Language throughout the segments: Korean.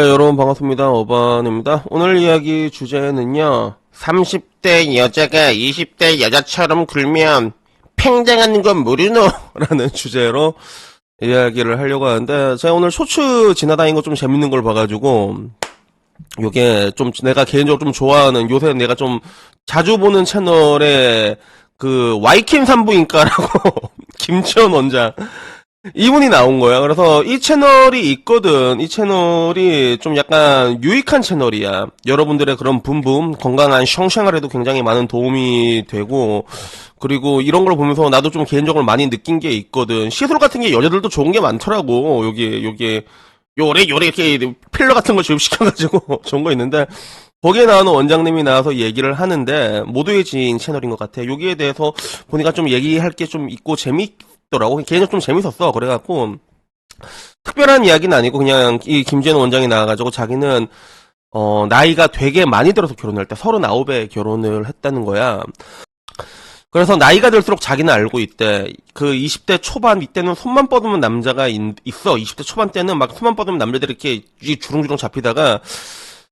여러분 반갑습니다. 어반입니다. 오늘 이야기 주제는요. 30대 여자가 20대 여자처럼 굴면 팽장하는 건 모르노? 라는 주제로 이야기를 하려고 하는데, 제가 오늘 쇼츠 지나다닌 거 좀 재밌는 걸 봐가지고, 요게 좀 내가 개인적으로 좀 좋아하는, 요새 내가 좀 자주 보는 채널에 그 와이킴 산부인과라고 김치원 원장 이분이 나온 거야. 그래서 이 채널이 있거든. 이 채널이 좀 약간 유익한 채널이야. 여러분들의 그런 붐붐, 건강한 성생활에도 굉장히 많은 도움이 되고, 그리고 이런 걸 보면서 나도 좀 개인적으로 많이 느낀 게 있거든. 시술 같은 게 여자들도 좋은 게 많더라고. 요게 요래 이렇게 필러 같은 거 주입시켜가지고 좋은 거 있는데, 거기에 나오는 원장님이 나와서 얘기를 하는데, 모두의 지인 채널인 것 같아. 여기에 대해서 보니까 좀 얘기할 게 좀 있고 재밌더라고. 개인적으로 좀 재밌었어. 그래갖고 특별한 이야기는 아니고 그냥 이 김재현 원장이 나와가지고 자기는 나이가 되게 많이 들어서 결혼할 때 39에 결혼을 했다는 거야. 그래서 나이가 들수록 자기는 알고 있대. 그 20대 초반 이때는 손만 뻗으면 남자가 있어. 20대 초반 때는 막 손만 뻗으면 남자들이 이렇게 주렁주렁 잡히다가,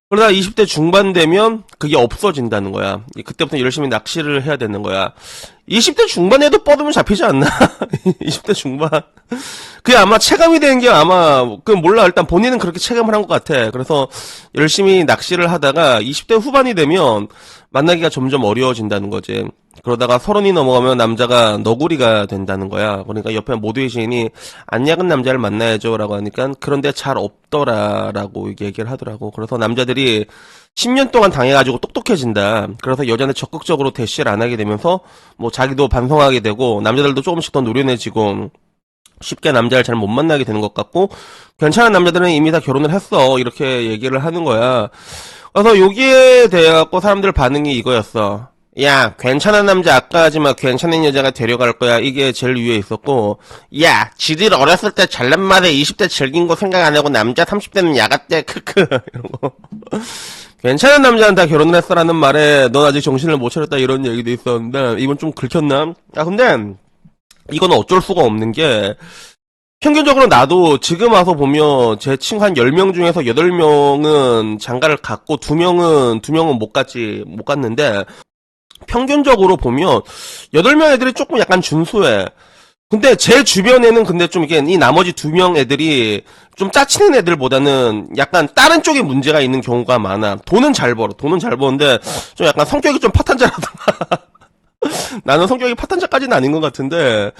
그러다 20대 중반 되면 그게 없어진다는 거야. 그때부터 열심히 낚시를 해야 되는 거야. 20대 중반에도 뻗으면 잡히지 않나? 20대 중반. 그게 아마 체감이 되는 게 아마, 몰라. 일단 본인은 그렇게 체감을 한 것 같아. 그래서 열심히 낚시를 하다가 20대 후반이 되면 만나기가 점점 어려워진다는 거지. 그러다가 30이 넘어가면 남자가 너구리가 된다는 거야. 그러니까 옆에 모두의 지인이 안 약은 남자를 만나야죠 라고 하니까 그런데 잘 없더라 라고 얘기를 하더라고. 그래서 남자들이 10년 동안 당해가지고 똑똑해진다. 그래서 여자는 적극적으로 대시를 안 하게 되면서 뭐 자기도 반성하게 되고 남자들도 조금씩 더 노련해지고 쉽게 남자를 잘 못 만나게 되는 것 같고, 괜찮은 남자들은 이미 다 결혼을 했어 이렇게 얘기를 하는 거야. 그래서 여기에 대해 갖고 사람들 반응이 이거였어. 야, 괜찮은 남자 아까 하지만 괜찮은 여자가 데려갈 거야. 이게 제일 위에 있었고, 야, 지들 어렸을 때 잘난 말에 20대 즐긴 거 생각 안 하고 남자 30대는 야갔대. 크크. 이런 거. 괜찮은 남자는 다 결혼을 했어라는 말에 넌 아직 정신을 못 차렸다 이런 얘기도 있었는데, 이건 좀 긁혔나? 근데 이건 어쩔 수가 없는 게, 평균적으로 나도 지금 와서 보면 제 친구 한 10명 중에서 8명은 장가를 갔고 2명은 못 갔는데, 평균적으로 보면 8명 애들이 조금 약간 준수해. 근데 제 주변에는 근데 좀 이게 이 나머지 2명 애들이 좀 짜치는 애들보다는 약간 다른 쪽에 문제가 있는 경우가 많아. 돈은 잘 버는데 좀 약간 성격이 좀 파탄자라던가. 나는 성격이 파탄자까지는 아닌 것 같은데,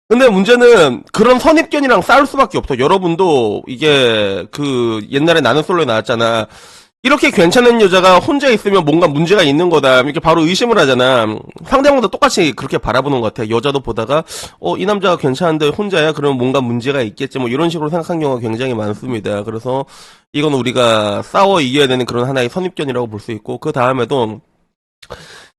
근데 문제는 그런 선입견이랑 싸울 수밖에 없어. 여러분도 이게 그 옛날에 나는 솔로에 나왔잖아. 이렇게 괜찮은 여자가 혼자 있으면 뭔가 문제가 있는 거다. 이렇게 바로 의심을 하잖아. 상대방도 똑같이 그렇게 바라보는 것 같아. 여자도 보다가 이 남자가 괜찮은데 혼자야? 그러면 뭔가 문제가 있겠지. 뭐 이런 식으로 생각한 경우가 굉장히 많습니다. 그래서 이건 우리가 싸워 이겨야 되는 그런 하나의 선입견이라고 볼 수 있고, 그 다음에도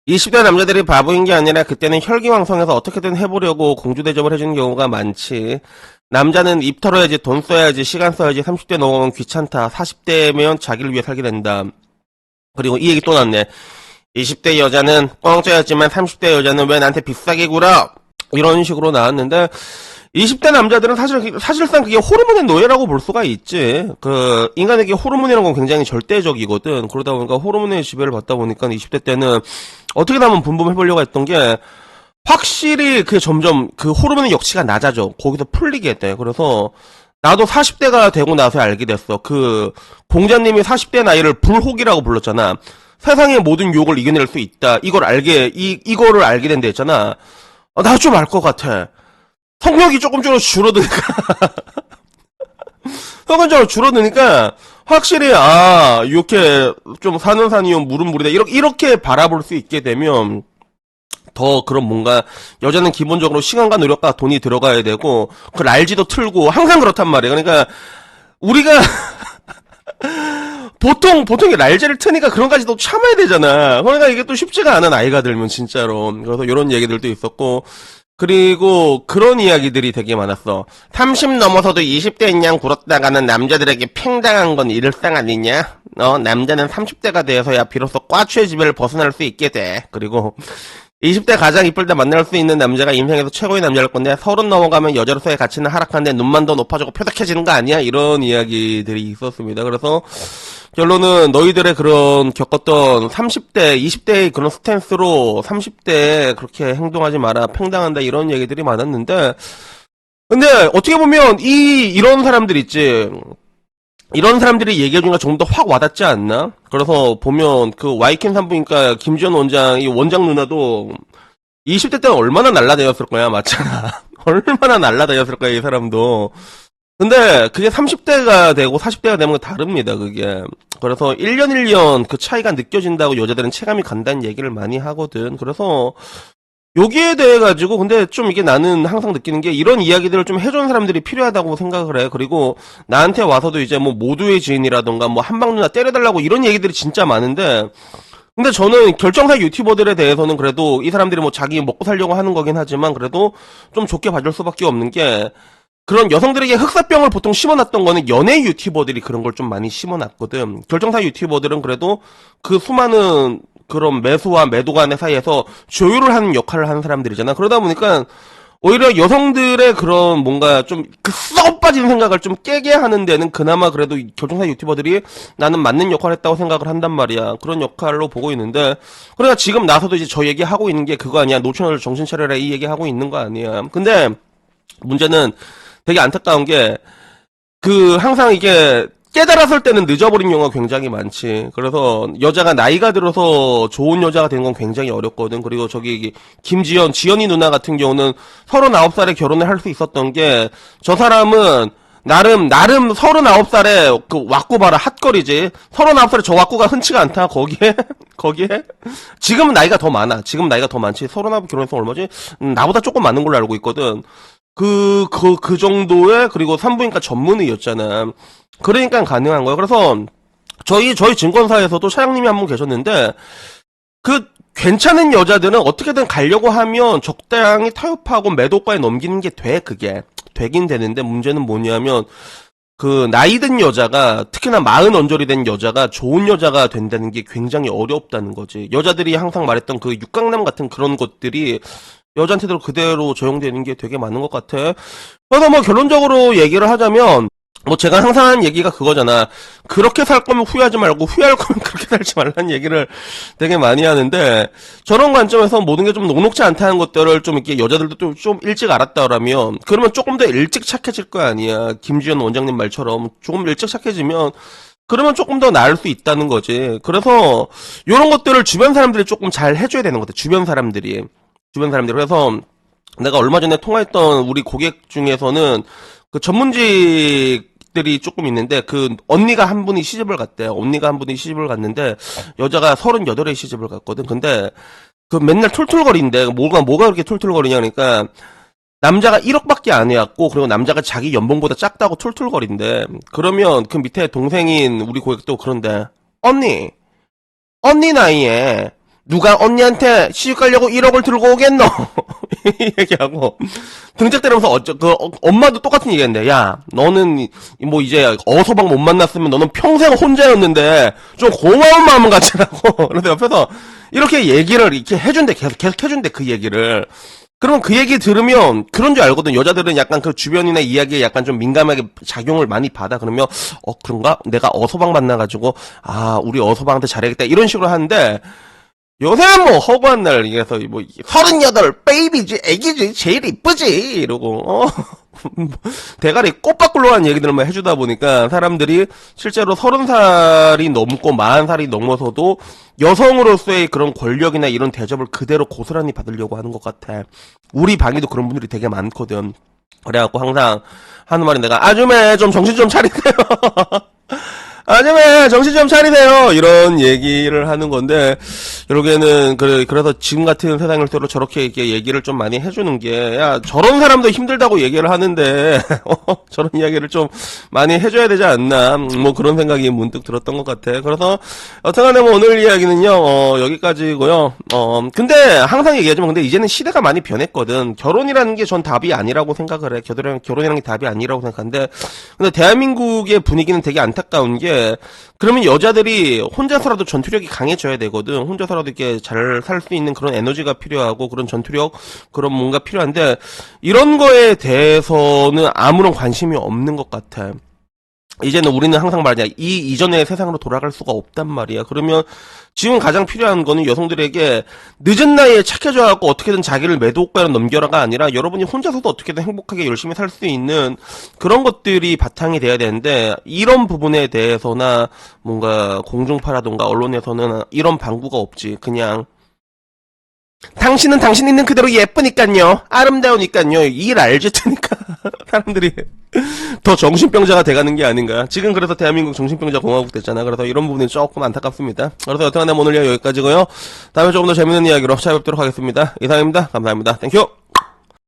20대 남자들이 바보인 게 아니라 그때는 혈기왕성해서 어떻게든 해보려고 공주대접을 해주는 경우가 많지. 남자는 입 털어야지, 돈 써야지, 시간 써야지, 30대 넘어가면 귀찮다, 40대면 자기를 위해 살게 된다. 그리고 이 얘기 또 났네. 20대 여자는 공짜였지만 30대 여자는 왜 나한테 비싸게 굴어? 이런 식으로 나왔는데, 20대 남자들은 사실상 그게 호르몬의 노예라고 볼 수가 있지. 인간에게 호르몬이라는 건 굉장히 절대적이거든. 그러다 보니까 호르몬의 지배를 받다 보니까 20대 때는 어떻게든 한번 분분해보려고 했던 게, 확실히 점점 호르몬의 역치가 낮아져. 거기서 풀리게 돼. 그래서 나도 40대가 되고 나서 알게 됐어. 공자님이 40대 나이를 불혹이라고 불렀잖아. 세상의 모든 욕을 이겨낼 수 있다. 이거를 알게 된다 했잖아. 나 좀 알 것 같아. 성욕이 조금 줄어드니까. 성욕적으로 줄어드니까, 확실히, 이렇게 좀 사는 산이요, 물은 물이다. 이렇게 바라볼 수 있게 되면, 더 그런 뭔가, 여자는 기본적으로 시간과 노력과 돈이 들어가야 되고, 그걸 알지도 틀고, 항상 그렇단 말이야. 그러니까, 우리가, 보통 랄제를 트니까 그런 까지도 참아야 되잖아. 그러니까 이게 또 쉽지가 않아, 나이가 들면, 진짜로. 그래서 이런 얘기들도 있었고, 그리고 그런 이야기들이 되게 많았어. 30 넘어서도 20대인 양 굴었다가는 남자들에게 팽당한 건 일상 아니냐? 남자는 30대가 되어서야 비로소 꽈추의 지배를 벗어날 수 있게 돼. 그리고 20대 가장 이쁠 때 만날 수 있는 남자가 인생에서 최고의 남자일 건데 30 넘어가면 여자로서의 가치는 하락하는데 눈만 더 높아지고 표독해지는 거 아니야? 이런 이야기들이 있었습니다. 그래서 결론은 너희들의 그런 겪었던 30대, 20대의 그런 스탠스로 30대에 그렇게 행동하지 마라, 팽당한다 이런 얘기들이 많았는데, 근데 어떻게 보면 이런 사람들 있지. 이런 사람들이 얘기해주니까 좀 더 확 와닿지 않나? 그래서 보면 그 와이킨 산부인과 김지연 원장, 이 원장 누나도 20대 때는 얼마나 날라다녔을 거야, 맞잖아. 얼마나 날라다녔을 거야, 이 사람도. 근데 그게 30대가 되고 40대가 되면 다릅니다, 그게. 그래서 1년 1년 그 차이가 느껴진다고 여자들은 체감이 간다는 얘기를 많이 하거든. 그래서 여기에 대해 가지고 근데 좀 이게 나는 항상 느끼는 게 이런 이야기들을 좀 해주는 사람들이 필요하다고 생각을 해. 그리고 나한테 와서도 이제 뭐 모두의 지인이라던가 뭐 한방 누나 때려달라고 이런 얘기들이 진짜 많은데, 근데 저는 결정사 유튜버들에 대해서는 그래도 이 사람들이 뭐 자기 먹고 살려고 하는 거긴 하지만 그래도 좀 좋게 봐줄 수밖에 없는 게, 그런 여성들에게 흑사병을 보통 심어놨던 거는 연예 유튜버들이 그런 걸 좀 많이 심어놨거든. 결정사 유튜버들은 그래도 그 수많은 그런 매수와 매도 간의 사이에서 조율을 하는 역할을 하는 사람들이잖아. 그러다 보니까 오히려 여성들의 그런 뭔가 좀 그 썩 빠진 생각을 좀 깨게 하는 데는 그나마 그래도 결정사 유튜버들이 나는 맞는 역할을 했다고 생각을 한단 말이야. 그런 역할로 보고 있는데, 그러니까 지금 나서도 이제 저 얘기하고 있는 게 그거 아니야. 노처녀들 정신 차려라 이 얘기하고 있는 거 아니야. 근데 문제는 되게 안타까운 게, 항상 이게 깨달았을 때는 늦어버린 경우가 굉장히 많지. 그래서 여자가 나이가 들어서 좋은 여자가 되는 건 굉장히 어렵거든. 그리고 저기 지연이 누나 같은 경우는 39살에 결혼을 할 수 있었던 게, 저 사람은 나름 39살에 그 왁구 봐라, 핫거리지. 39살에 저 왁구가 흔치가 않다. 거기에 지금은 나이가 더 많아. 지금 나이가 더 많지. 39 결혼해서 얼마지? 나보다 조금 많은 걸로 알고 있거든. 그 정도의, 그리고 산부인과 전문의였잖아. 그러니까 가능한 거예요. 그래서, 저희 증권사에서도 사장님이 한 분 계셨는데, 괜찮은 여자들은 어떻게든 가려고 하면 적당히 타협하고 매도가에 넘기는 게 그게. 되긴 되는데, 문제는 뭐냐면, 나이 든 여자가, 특히나 40 언저리 된 여자가 좋은 여자가 된다는 게 굉장히 어렵다는 거지. 여자들이 항상 말했던 그 육강남 같은 그런 것들이, 여자한테도 그대로 적용되는 게 되게 많은 것 같아. 그래서 뭐 결론적으로 얘기를 하자면, 뭐 제가 항상 하는 얘기가 그거잖아. 그렇게 살 거면 후회하지 말고 후회할 거면 그렇게 살지 말라는 얘기를 되게 많이 하는데, 저런 관점에서 모든 게 좀 녹록지 않다는 것들을 좀 이렇게 여자들도 좀 일찍 알았다라면, 그러면 조금 더 일찍 착해질 거 아니야. 김지연 원장님 말처럼 조금 일찍 착해지면 그러면 조금 더 나을 수 있다는 거지. 그래서 이런 것들을 주변 사람들이 조금 잘 해줘야 되는 것 같아. 주변 사람들이. 그래서 내가 얼마 전에 통화했던 우리 고객 중에서는 그 전문직들이 조금 있는데, 언니가 한 분이 시집을 갔대. 언니가 한 분이 시집을 갔는데, 여자가 38에 시집을 갔거든. 근데 맨날 툴툴거린대. 뭐가 그렇게 툴툴거리냐, 그러니까 남자가 1억밖에 안 해왔고, 그리고 남자가 자기 연봉보다 작다고 툴툴거린대. 그러면 그 밑에 동생인 우리 고객도 그런데, 언니 나이에 누가 언니한테 시집 가려고 1억을 들고 오겠노? 이 얘기하고, 등짝 때리면서 엄마도 똑같은 얘기했는데, 야, 너는 뭐 이제 어서방 못 만났으면 너는 평생 혼자였는데, 좀 고마운 마음은 갖지라고. 그래서 옆에서 이렇게 얘기를 이렇게 해준대, 계속 해준대, 그 얘기를. 그러면 그 얘기 들으면 그런 줄 알거든. 여자들은 약간 그 주변이나 이야기에 약간 좀 민감하게 작용을 많이 받아. 그러면, 그런가? 내가 어서방 만나가지고, 우리 어서방한테 잘해야겠다. 이런 식으로 하는데, 요새는 뭐 허구한 날 그래서 뭐 38 베이비지 애기지 제일 이쁘지 이러고 대가리 꽃바꿀로 한 얘기들만 해주다 보니까 사람들이 실제로 30살이 넘고 40살이 넘어서도 여성으로서의 그런 권력이나 이런 대접을 그대로 고스란히 받으려고 하는 것 같아. 우리 방에도 그런 분들이 되게 많거든. 그래갖고 항상 하는 말이, 내가 아줌마 좀 정신 좀 차리세요. 아줌마 정신 좀 차리세요, 이런 얘기를 하는 건데, 결국에는 그래서 지금 같은 세상일수록 저렇게 이렇게 얘기를 좀 많이 해주는 게, 야, 저런 사람도 힘들다고 얘기를 하는데 저런 이야기를 좀 많이 해줘야 되지 않나, 뭐 그런 생각이 문득 들었던 것 같아. 그래서 어쨌든 뭐 오늘 이야기는요 여기까지고요. 근데 항상 얘기하지만, 근데 이제는 시대가 많이 변했거든. 결혼이라는 게 전 답이 아니라고 생각을 해. 결혼이라는 게 답이 아니라고 생각하는데, 근데 대한민국의 분위기는 되게 안타까운 게, 게, 그러면 여자들이 혼자서라도 전투력이 강해져야 되거든. 혼자서라도 이렇게 잘 살 수 있는 그런 에너지가 필요하고, 그런 전투력, 그런 뭔가 필요한데, 이런 거에 대해서는 아무런 관심이 없는 것 같아. 이제는 우리는 항상 말이야, 이 이전의 세상으로 돌아갈 수가 없단 말이야. 그러면 지금 가장 필요한 거는 여성들에게 늦은 나이에 착해져갖고 어떻게든 자기를 매도국가로 넘겨라가 아니라 여러분이 혼자서도 어떻게든 행복하게 열심히 살 수 있는 그런 것들이 바탕이 돼야 되는데, 이런 부분에 대해서나 뭔가 공중파라던가 언론에서는 이런 방구가 없지. 그냥 당신은 당신 있는 그대로 예쁘니까요, 아름다우니까요, 일 알지 트니까 사람들이 더 정신병자가 돼가는 게 아닌가. 지금 그래서 대한민국 정신병자 공화국 됐잖아. 그래서 이런 부분이 조금 안타깝습니다. 그래서 여튼간에 오늘 이야기 여기까지고요. 다음에 조금 더 재밌는 이야기로 찾아뵙도록 하겠습니다. 이상입니다. 감사합니다. 땡큐.